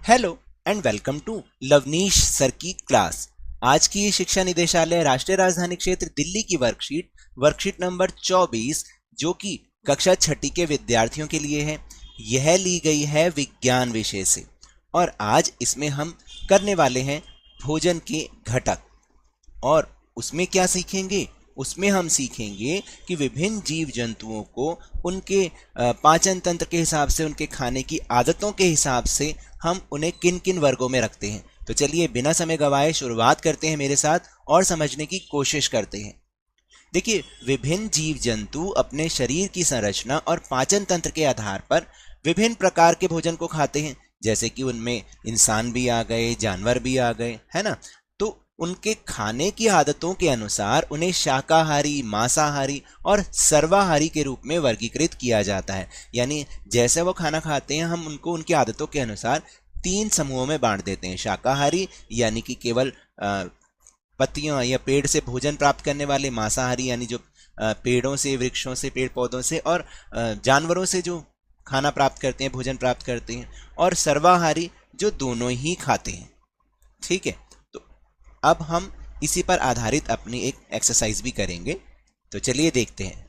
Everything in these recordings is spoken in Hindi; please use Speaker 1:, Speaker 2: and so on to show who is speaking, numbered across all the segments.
Speaker 1: Hello and welcome to Lavneesh sir की क्लास। आज की शिक्षा निदेशालय राष्ट्रीय राजधानी क्षेत्र दिल्ली की वर्कशीट नंबर 24 जो कि कक्षा छठी के विद्यार्थियों के लिए है, यह ली गई है विज्ञान विषय से। और आज इसमें हम करने वाले हैं भोजन के घटक। और उसमें क्या सीखेंगे? उसमें हम सीखेंगे कि विभिन्न जीव जंतुओं को उनके पाचन तंत्र के हिसाब से, उनके खाने की आदतों के हिसाब से हम उन्हें किन किन वर्गों में रखते हैं। तो चलिए बिना समय गवाए शुरुआत करते हैं मेरे साथ और समझने की कोशिश करते हैं। देखिए, विभिन्न जीव जंतु अपने शरीर की संरचना और पाचन तंत्र के आधार पर विभिन्न प्रकार के भोजन को खाते हैं। जैसे कि उनमें इंसान भी आ गए, जानवर भी आ गए, है ना। तो उनके खाने की आदतों के अनुसार उन्हें शाकाहारी, मांसाहारी और सर्वाहारी के रूप में वर्गीकृत किया जाता है। यानी जैसे वो खाना खाते हैं, हम उनको उनकी आदतों के अनुसार 3 समूहों में बांट देते हैं। शाकाहारी यानी कि केवल पत्तियों या पेड़ से भोजन प्राप्त करने वाले, मांसाहारी यानी जो पेड़ों से, वृक्षों से, पेड़ पौधों से और जानवरों से जो खाना प्राप्त करते हैं, भोजन प्राप्त करते हैं, और सर्वाहारी जो दोनों ही खाते हैं। ठीक है, तो अब हम इसी पर आधारित अपनी एक एक्सरसाइज भी करेंगे। तो चलिए देखते हैं।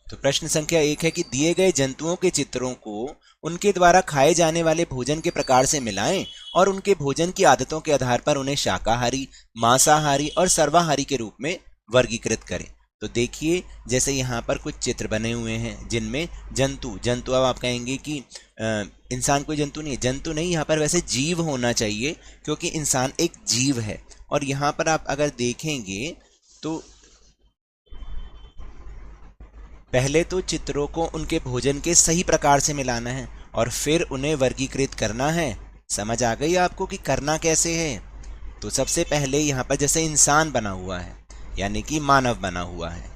Speaker 1: तो प्रश्न संख्या 1 है कि दिए गए जंतुओं के चित्रों को उनके द्वारा खाए जाने वाले भोजन के प्रकार से मिलाएं और उनके भोजन की आदतों के आधार पर उन्हें शाकाहारी, मांसाहारी और सर्वाहारी के रूप में वर्गीकृत करें। तो देखिए, जैसे यहाँ पर कुछ चित्र बने हुए हैं जिनमें जंतु अब आप कहेंगे कि इंसान कोई जंतु नहीं है। जंतु नहीं, यहाँ पर वैसे जीव होना चाहिए क्योंकि इंसान एक जीव है। और यहाँ पर आप अगर देखेंगे तो पहले तो चित्रों को उनके भोजन के सही प्रकार से मिलाना है और फिर उन्हें वर्गीकृत करना है। समझ आ गई आपको कि करना कैसे है? तो सबसे पहले यहाँ पर जैसे इंसान बना हुआ है, यानी कि मानव बना हुआ है,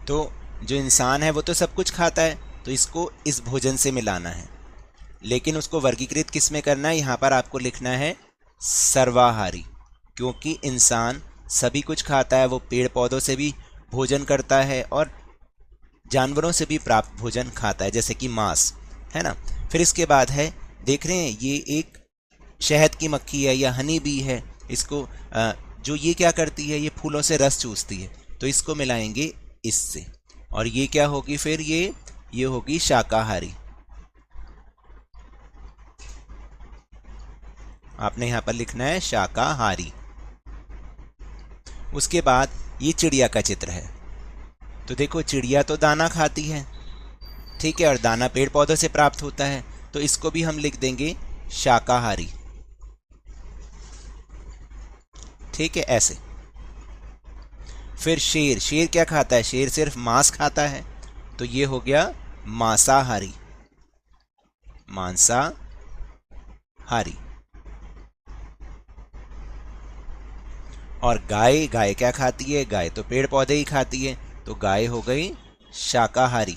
Speaker 1: तो जो इंसान है वो तो सब कुछ खाता है, तो इसको इस भोजन से मिलाना है। लेकिन उसको वर्गीकृत किस में करना है? यहाँ पर आपको लिखना है सर्वाहारी, क्योंकि इंसान सभी कुछ खाता है। वो पेड़ पौधों से भी भोजन करता है और जानवरों से भी प्राप्त भोजन खाता है, जैसे कि मांस, है ना। फिर इसके बाद है, देख रहे हैं, ये एक शहद की मक्खी है या हनी बी है। इसको जो ये क्या करती है, ये फूलों से रस चूसती है, तो इसको मिलाएंगे इससे। और ये क्या होगी फिर? ये होगी शाकाहारी। आपने यहाँ पर लिखना है शाकाहारी। उसके बाद ये चिड़िया का चित्र है। तो देखो, चिड़िया तो दाना खाती है, ठीक है, और दाना पेड़ पौधों से प्राप्त होता है, तो इसको भी हम लिख देंगे शाकाहारी। ठीक है, ऐसे। फिर शेर क्या खाता है? शेर सिर्फ मांस खाता है, तो ये हो गया मांसाहारी। और गाय क्या खाती है? गाय तो पेड़ पौधे ही खाती है, तो गाय हो गई शाकाहारी।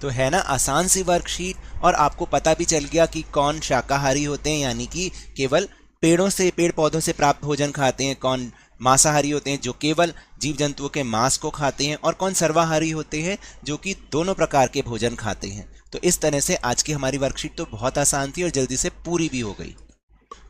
Speaker 1: तो है ना आसान सी वर्कशीट, और आपको पता भी चल गया कि कौन शाकाहारी होते हैं, यानी कि केवल पेड़ पौधों से प्राप्त भोजन खाते हैं, कौन मांसाहारी होते हैं जो केवल जीव जंतुओं के मांस को खाते हैं, और कौन सर्वाहारी होते हैं जो कि दोनों प्रकार के भोजन खाते हैं। तो इस तरह से आज की हमारी वर्कशीट तो बहुत आसान थी और जल्दी से पूरी भी हो गई।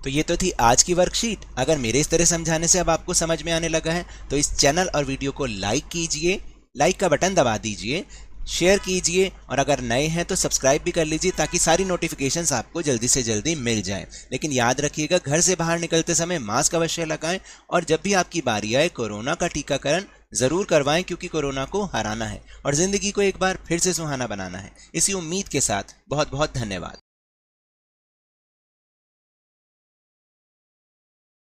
Speaker 1: तो ये तो थी आज की वर्कशीट। अगर मेरे इस तरह समझाने से अब आपको समझ में आने लगा है तो इस चैनल और वीडियो को लाइक कीजिए, लाइक का बटन दबा दीजिए, शेयर कीजिए, और अगर नए हैं तो सब्सक्राइब भी कर लीजिए ताकि सारी नोटिफिकेशंस आपको जल्दी से जल्दी मिल जाएं। लेकिन याद रखिएगा, घर से बाहर निकलते समय मास्क अवश्य लगाएं, और जब भी आपकी बारी आए कोरोना का टीकाकरण जरूर करवाएं, क्योंकि कोरोना को हराना है और जिंदगी को एक बार फिर से सुहाना बनाना है। इसी उम्मीद के साथ बहुत बहुत धन्यवाद।